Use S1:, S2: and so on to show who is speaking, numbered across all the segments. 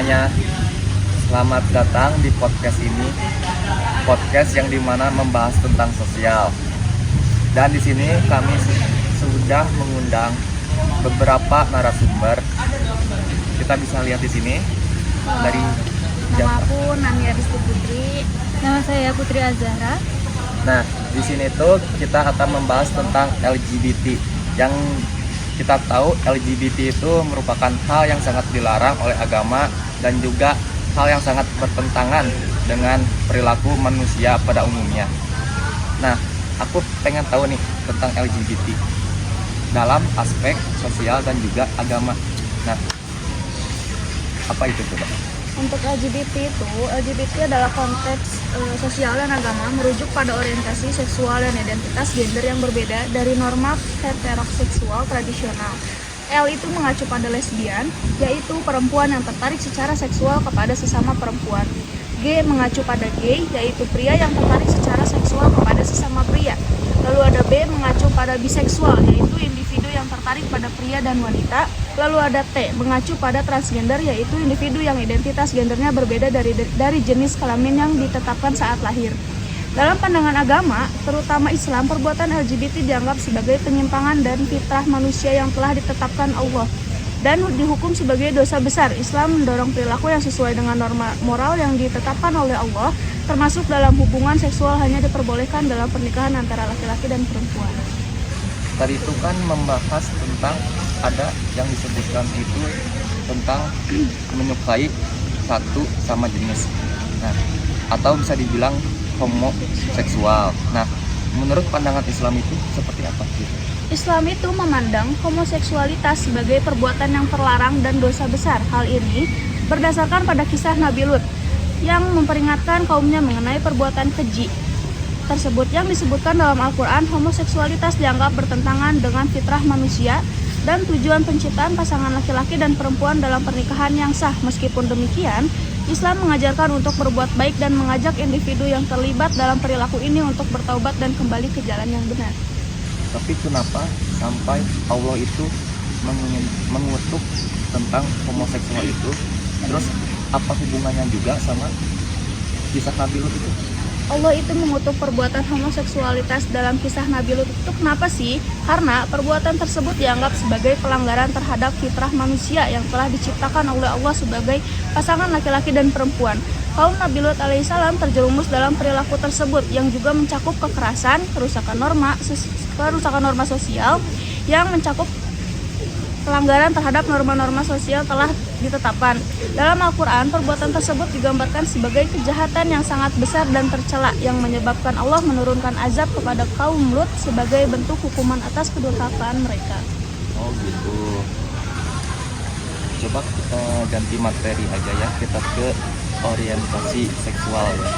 S1: semuanya, selamat datang di podcast ini. Podcast yang dimana membahas tentang sosial. Dan di sini kami sudah mengundang beberapa narasumber. Kita bisa lihat di sini dari
S2: Nama aku Namia Rizky Putri.
S3: Nama saya Putri Azhara.
S1: Nah, di sini tuh kita akan membahas tentang LGBT. Yang kita tahu LGBT itu merupakan hal yang sangat dilarang oleh agama dan juga hal yang sangat bertentangan dengan perilaku manusia pada umumnya. Nah, aku pengen tahu nih tentang LGBT dalam aspek sosial dan juga agama. Nah, apa itu coba?
S2: Untuk LGBT adalah konteks sosial dan agama merujuk pada orientasi seksual dan identitas gender yang berbeda dari norma heteroseksual tradisional. L itu mengacu pada lesbian, yaitu perempuan yang tertarik secara seksual kepada sesama perempuan. G mengacu pada gay, yaitu pria yang tertarik secara seksual kepada sesama pria. Lalu ada B mengacu pada biseksual, yaitu individu yang tertarik pada pria dan wanita. Lalu ada T mengacu pada transgender, yaitu individu yang identitas gendernya berbeda dari jenis kelamin yang ditetapkan saat lahir. Dalam pandangan agama, terutama Islam, perbuatan LGBT dianggap sebagai penyimpangan dan fitrah manusia yang telah ditetapkan Allah dan dihukum sebagai dosa besar. Islam mendorong perilaku yang sesuai dengan norma moral yang ditetapkan oleh Allah, termasuk dalam hubungan seksual hanya diperbolehkan dalam pernikahan antara laki-laki dan perempuan.
S1: Tadi itu kan membahas tentang ada yang disebutkan itu tentang menyukai satu sama jenis. Nah, atau bisa dibilang homoseksual. Nah, menurut pandangan Islam itu seperti apa sih?
S2: Islam itu memandang homoseksualitas sebagai perbuatan yang terlarang dan dosa besar. Hal ini berdasarkan pada kisah Nabi Lut yang memperingatkan kaumnya mengenai perbuatan keji tersebut. Yang disebutkan dalam Al-Quran, homoseksualitas dianggap bertentangan dengan fitrah manusia dan tujuan penciptaan pasangan laki-laki dan perempuan dalam pernikahan yang sah. Meskipun demikian, Islam mengajarkan untuk berbuat baik dan mengajak individu yang terlibat dalam perilaku ini untuk bertaubat dan kembali ke jalan yang benar.
S1: Tapi kenapa sampai Allah itu mengutuk tentang homoseksual itu? Terus apa hubungannya juga sama kisah Nabi Lut itu?
S2: Allah itu mengutuk perbuatan homoseksualitas dalam kisah Nabi Lut itu kenapa sih? Karena perbuatan tersebut dianggap sebagai pelanggaran terhadap fitrah manusia yang telah diciptakan oleh Allah sebagai pasangan laki-laki dan perempuan. Kaum Nabi Lut alaihissalam terjerumus dalam perilaku tersebut yang juga mencakup kekerasan, kerusakan norma sosial yang mencakup pelanggaran terhadap norma-norma sosial telah ditetapkan. Dalam Al-Quran, perbuatan tersebut digambarkan sebagai kejahatan yang sangat besar dan tercela yang menyebabkan Allah menurunkan azab kepada kaum Lut sebagai bentuk hukuman atas kedurhakaan mereka.
S1: Oh gitu. Coba kita ganti materi aja ya, kita ke orientasi seksual ya.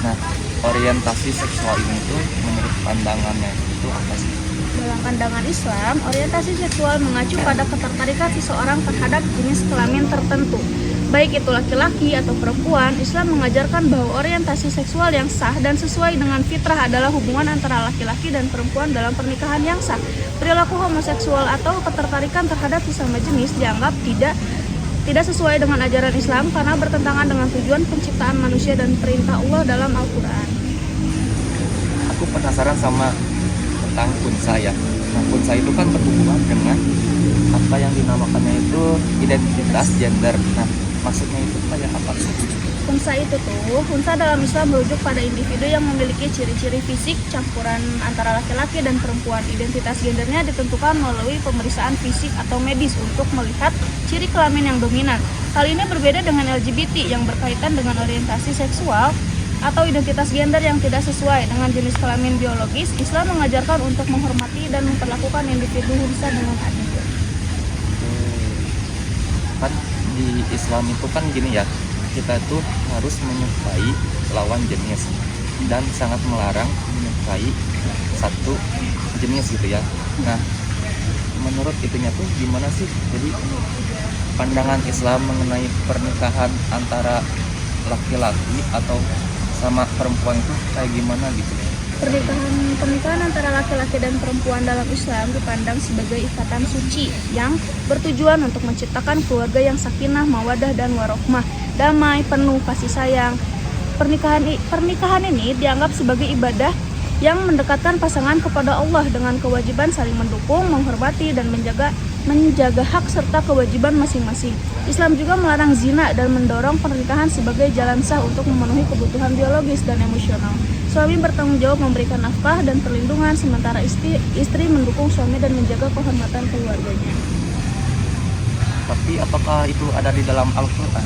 S1: Nah, orientasi seksual ini tuh menurut pandangannya itu apa sih?
S2: Dalam pandangan Islam, orientasi seksual mengacu pada ketertarikan seseorang terhadap jenis kelamin tertentu. Baik itu laki-laki atau perempuan, Islam mengajarkan bahwa orientasi seksual yang sah dan sesuai dengan fitrah adalah hubungan antara laki-laki dan perempuan dalam pernikahan yang sah. Perilaku homoseksual atau ketertarikan terhadap sesama jenis dianggap tidak sesuai dengan ajaran Islam karena bertentangan dengan tujuan penciptaan manusia dan perintah Allah dalam Al-Quran.
S1: Aku penasaran sama tentang unsa ya. Nah, unsa itu kan berhubungan dengan apa yang dinamakannya itu identitas gender. Nah, maksudnya itu kayak apa sih?
S2: Unsa dalam Islam merujuk pada individu yang memiliki ciri-ciri fisik campuran antara laki-laki dan perempuan. Identitas gendernya ditentukan melalui pemeriksaan fisik atau medis untuk melihat ciri kelamin yang dominan. Hal ini berbeda dengan LGBT yang berkaitan dengan orientasi seksual atau identitas gender yang tidak sesuai dengan jenis kelamin biologis. Islam mengajarkan untuk menghormati dan memperlakukan individu unsa dengan adil.
S1: Kan di Islam itu kan gini ya, kita tuh harus menyukai lawan jenis dan sangat melarang menyukai satu jenis gitu ya. Nah, menurut itunya tuh gimana sih? Jadi pandangan Islam mengenai pernikahan antara laki-laki atau sama perempuan itu kayak gimana gitu?
S2: Pernikahan antara laki-laki dan perempuan dalam Islam dipandang sebagai ikatan suci yang bertujuan untuk menciptakan keluarga yang sakinah, mawadah, dan warohmah, damai, penuh kasih sayang. Pernikahan ini dianggap sebagai ibadah yang mendekatkan pasangan kepada Allah dengan kewajiban saling mendukung, menghormati, dan menjaga hak serta kewajiban masing-masing. Islam juga melarang zina dan mendorong pernikahan sebagai jalan sah untuk memenuhi kebutuhan biologis dan emosional. Suami bertanggung jawab memberikan nafkah dan perlindungan, sementara istri mendukung suami dan menjaga kehormatan keluarganya.
S1: Tapi apakah itu ada di dalam Al-Quran?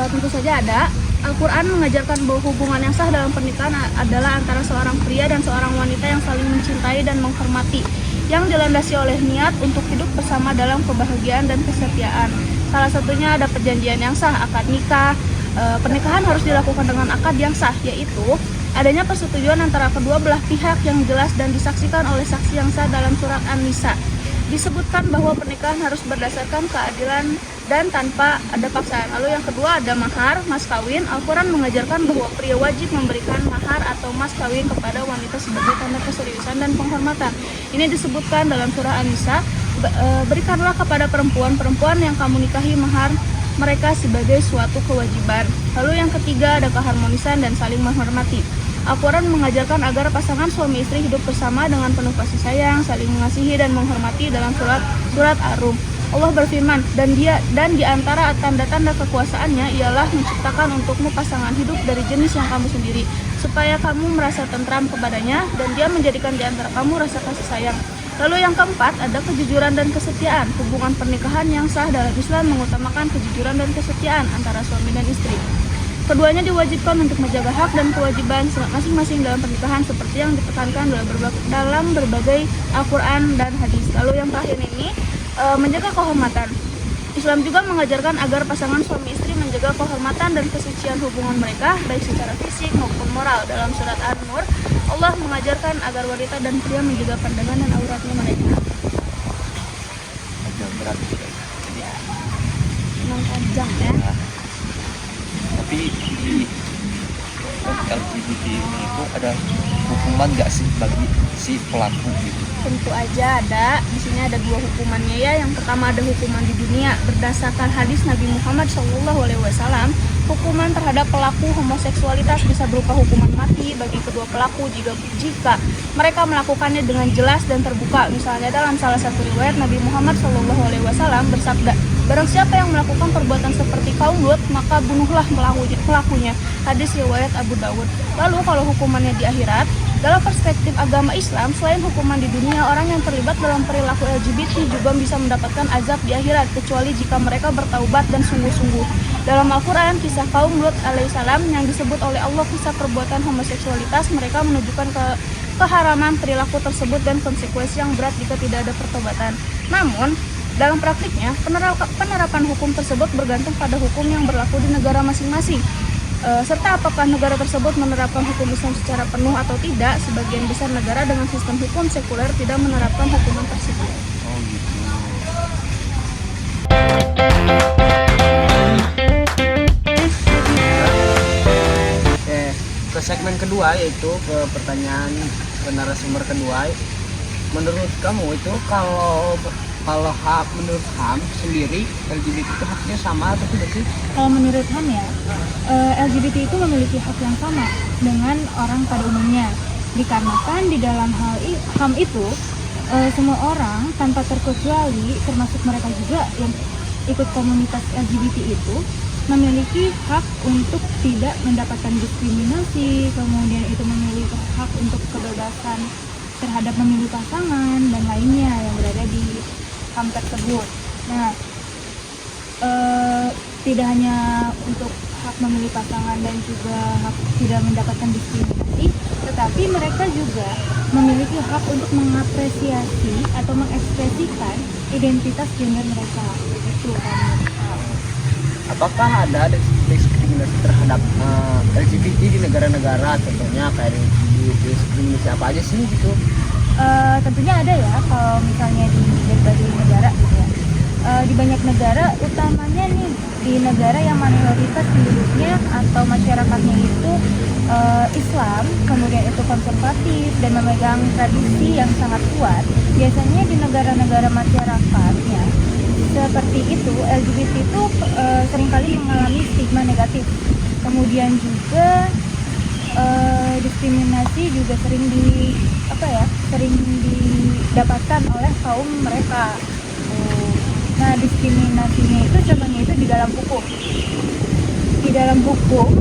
S2: Tentu saja ada. Al-Quran mengajarkan bahwa hubungan yang sah dalam pernikahan adalah antara seorang pria dan seorang wanita yang saling mencintai dan menghormati, yang dilandasi oleh niat untuk hidup bersama dalam kebahagiaan dan kesetiaan. Salah satunya ada perjanjian yang sah, akad nikah. Pernikahan harus dilakukan dengan akad yang sah, yaitu adanya persetujuan antara kedua belah pihak yang jelas dan disaksikan oleh saksi yang sah dalam surat An-Nisa. Disebutkan bahwa pernikahan harus berdasarkan keadilan dan tanpa ada paksaan. Lalu yang kedua ada mahar, mas kawin. Al-Quran mengajarkan bahwa pria wajib memberikan mahar atau mas kawin kepada wanita sebagai tanda keseriusan dan penghormatan. Ini disebutkan dalam surah An-Nisa, berikanlah kepada perempuan yang kamu nikahi mahar mereka sebagai suatu kewajiban. Lalu yang ketiga ada keharmonisan dan saling menghormati. Al-Quran mengajarkan agar pasangan suami istri hidup bersama dengan penuh kasih sayang, saling mengasihi dan menghormati dalam surat Ar-Rum. Allah berfirman, dan di antara tanda-tanda kekuasaannya ialah menciptakan untukmu pasangan hidup dari jenis yang kamu sendiri, supaya kamu merasa tentram kepadanya, dan dia menjadikan di antara kamu rasa kasih sayang. Lalu yang keempat ada kejujuran dan kesetiaan. Hubungan pernikahan yang sah dalam Islam mengutamakan kejujuran dan kesetiaan antara suami dan istri. Keduanya diwajibkan untuk menjaga hak dan kewajiban masing-masing dalam pernikahan seperti yang ditekankan dalam berbagai Al-Quran dan hadis. Lalu yang terakhir ini menjaga kehormatan. Islam juga mengajarkan agar pasangan suami istri menjaga kehormatan dan kesucian hubungan mereka baik secara fisik maupun moral. Dalam surat An-Nur, Allah mengajarkan agar wanita dan pria menjaga pandangan dan auratnya mereka.
S1: Agak berat juga. Jadi,
S2: Memang panjang ya.
S1: tapi di LGBT ini itu ada hukuman nggak sih bagi si pelaku gitu?
S2: Tentu aja ada. Di sini ada dua hukumannya ya. Yang pertama ada hukuman di dunia. Berdasarkan hadis Nabi Muhammad SAW, hukuman terhadap pelaku homoseksualitas bisa berupa hukuman mati bagi kedua pelaku jika mereka melakukannya dengan jelas dan terbuka. Misalnya dalam salah satu riwayat Nabi Muhammad SAW bersabda, barang siapa yang melakukan perbuatan seperti kaum Lut, maka bunuhlah pelakunya. Hadis riwayat Abu Dawud. Lalu kalau hukumannya di akhirat, dalam perspektif agama Islam, selain hukuman di dunia, orang yang terlibat dalam perilaku LGBT juga bisa mendapatkan azab di akhirat, kecuali jika mereka bertaubat dan sungguh-sungguh. Dalam Al-Quran, kisah kaum Lut alaihissalam yang disebut oleh Allah kisah perbuatan homoseksualitas, mereka menunjukkan keharaman perilaku tersebut dan konsekuensi yang berat jika tidak ada pertobatan. Namun, dalam praktiknya, penerapan hukum tersebut bergantung pada hukum yang berlaku di negara masing-masing. Serta apakah negara tersebut menerapkan hukum Islam secara penuh atau tidak. Sebagian besar negara dengan sistem hukum sekuler tidak menerapkan hukuman tersebut.
S1: Oh gitu.
S4: Oke, ke segmen kedua yaitu ke pertanyaan ke narasumber kedua. Menurut kamu itu kalau hak menurut HAM sendiri LGBT itu haknya sama atau tidak sih?
S3: Kalau menurut HAM ya, LGBT itu memiliki hak yang sama dengan orang pada umumnya. Dikarenakan di dalam HAM itu, semua orang tanpa terkecuali, termasuk mereka juga yang ikut komunitas LGBT itu, memiliki hak untuk tidak mendapatkan diskriminasi, kemudian itu memiliki hak untuk kebebasan terhadap memilih pasangan dan lainnya yang berada di HAM tersebut. Nah, tidak hanya untuk hak memilih pasangan dan juga hak tidak mendapatkan diskriminasi, tetapi mereka juga memiliki hak untuk mengapresiasi atau mengekspresikan identitas gender mereka. Begitu kan?
S4: Apakah ada diskriminasi terhadap LGBT di negara-negara, contohnya kayak diskriminasi apa aja sih gitu?
S3: Tentunya ada ya, kalau misalnya di berbagai negara gitu ya. di banyak negara, utamanya nih di negara yang mayoritas penduduknya atau masyarakatnya itu Islam, kemudian itu konservatif dan memegang tradisi yang sangat kuat. Biasanya di negara-negara masyarakatnya seperti itu, LGBT itu seringkali mengalami stigma negatif. Kemudian juga diskriminasi juga sering didapatkan oleh kaum mereka. Nah, diskriminasinya itu contohnya itu di dalam hukum. Di dalam hukum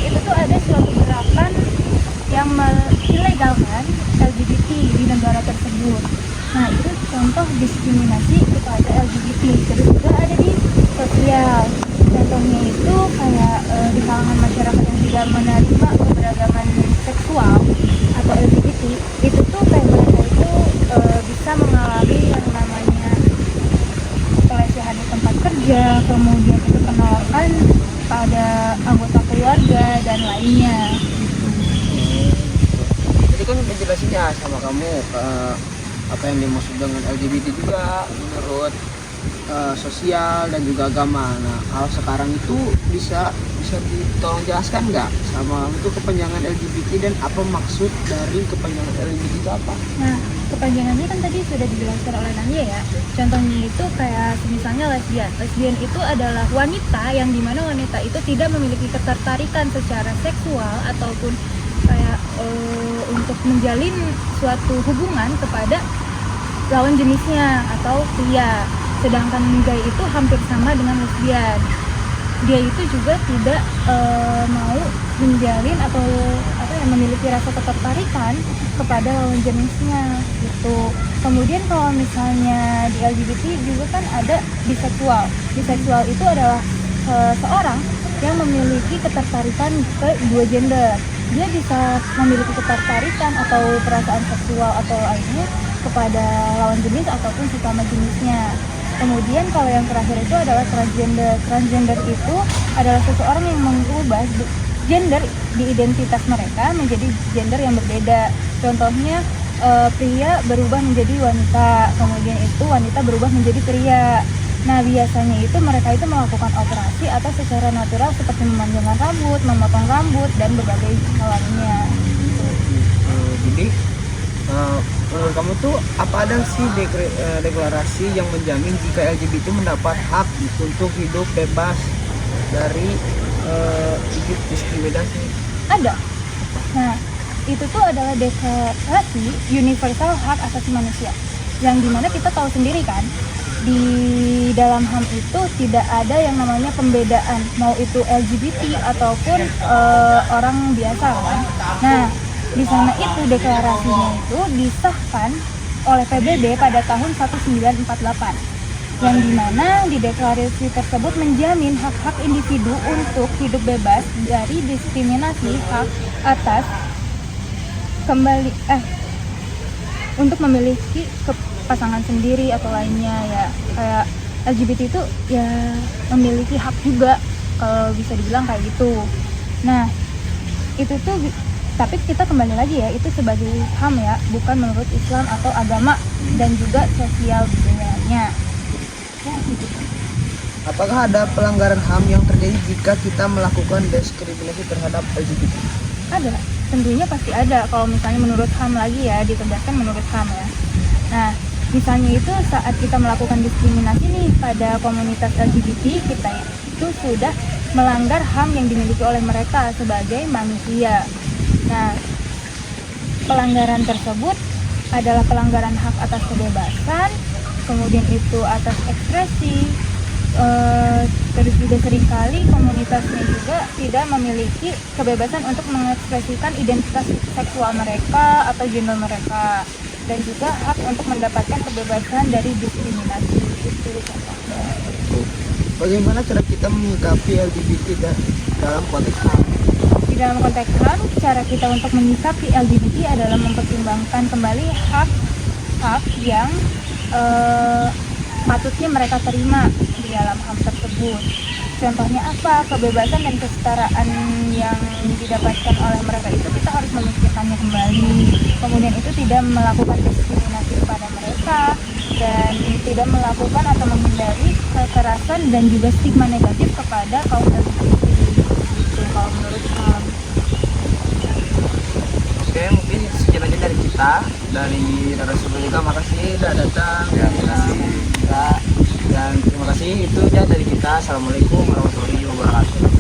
S3: itu tuh ada suatu gerakan yang melegalkan LGBT di negara tersebut. Nah, itu contoh diskriminasi kepada LGBT. Terus juga ada di sosial. Contohnya itu kayak di kalangan masyarakat yang tidak menerima keberagaman seksual atau LGBT, itu tuh kayak mereka itu bisa mengalami yang namanya pelecehan di tempat kerja, kemudian itu penolakan pada anggota keluarga dan lainnya.
S4: Jadi kan udah jelasin ya sama kamu apa yang dimaksud dengan LGBT juga menurut sosial dan juga agama. Nah, kalau sekarang itu bisa ditolong jelaskan nggak sama untuk kepanjangan LGBT dan apa maksud dari kepanjangan LGBT itu apa?
S3: Nah, kepanjangannya kan tadi sudah dijelaskan oleh Nania ya. Contohnya itu kayak misalnya lesbian. Lesbian itu adalah wanita yang dimana wanita itu tidak memiliki ketertarikan secara seksual ataupun kayak untuk menjalin suatu hubungan kepada lawan jenisnya atau pria. Sedangkan gay itu hampir sama dengan lesbian. Dia itu juga tidak mau menjalin atau memiliki rasa ketertarikan kepada lawan jenisnya gitu. Kemudian kalau misalnya di LGBT juga kan ada biseksual. Biseksual itu adalah seorang yang memiliki ketertarikan ke dua gender. Dia bisa memiliki ketertarikan atau perasaan seksual atau lainnya kepada lawan jenis ataupun sesama jenisnya. Kemudian kalau yang terakhir itu adalah transgender. Transgender itu adalah seseorang yang mengubah gender di identitas mereka menjadi gender yang berbeda. Contohnya pria berubah menjadi wanita, kemudian itu wanita berubah menjadi pria. Nah, biasanya itu mereka itu melakukan operasi atau secara natural seperti memanjangkan rambut, memotong rambut dan berbagai hal lainnya.
S4: Jadi menurut kamu tuh apa ada sih deklarasi yang menjamin jika LGBT mendapat hak untuk hidup bebas dari diskriminasi?
S3: Ada. Nah, itu tuh adalah deklarasi universal hak asasi manusia, yang dimana kita tahu sendiri kan, di dalam HAM itu tidak ada yang namanya pembedaan mau itu LGBT ataupun orang biasa kan. Nah, di sana itu deklarasinya itu disahkan oleh PBB pada tahun 1948, yang dimana di deklarasi tersebut menjamin hak-hak individu untuk hidup bebas dari diskriminasi hak atas untuk memiliki pasangan sendiri atau lainnya ya. Kayak LGBT itu ya memiliki hak juga, kalau bisa dibilang kayak gitu. Nah, itu tuh tapi kita kembali lagi ya, itu sebagai HAM ya, bukan menurut Islam atau agama dan juga sosial budayanya. Ya, gitu.
S4: Apakah ada pelanggaran HAM yang terjadi jika kita melakukan diskriminasi terhadap LGBT?
S3: Ada, tentunya pasti ada. Kalau misalnya menurut HAM lagi ya, ditegaskan menurut HAM ya. Nah, misalnya itu saat kita melakukan diskriminasi nih pada komunitas LGBT, kita itu sudah melanggar HAM yang dimiliki oleh mereka sebagai manusia. Nah, pelanggaran tersebut adalah pelanggaran hak atas kebebasan, kemudian itu atas ekspresi, terus juga seringkali komunitasnya juga tidak memiliki kebebasan untuk mengekspresikan identitas seksual mereka atau gender mereka, dan juga hak untuk mendapatkan kebebasan dari diskriminasi. Itu contohnya.
S4: Bagaimana cara kita menyikapi LGBT dalam konteks HAM?
S3: Di dalam konteks HAM, cara kita untuk menyikapi LGBT adalah mempertimbangkan kembali hak-hak yang patutnya mereka terima di dalam HAM tersebut. Contohnya apa? Kebebasan dan kesetaraan yang didapatkan oleh mereka itu kita harus memikirkannya kembali. Kemudian itu tidak melakukan diskriminasi kepada mereka, dan tidak melakukan atau menghindari kekerasan dan juga stigma negatif kepada kaum LGBT. Gitu kalau menurut Ham.
S4: Oke, mungkin sekian aja dari kita, dari narasumber juga. Makasih udah datang.
S1: Ya, makasih.
S4: Dan terima kasih itu aja dari kita. Assalamualaikum warahmatullahi wabarakatuh.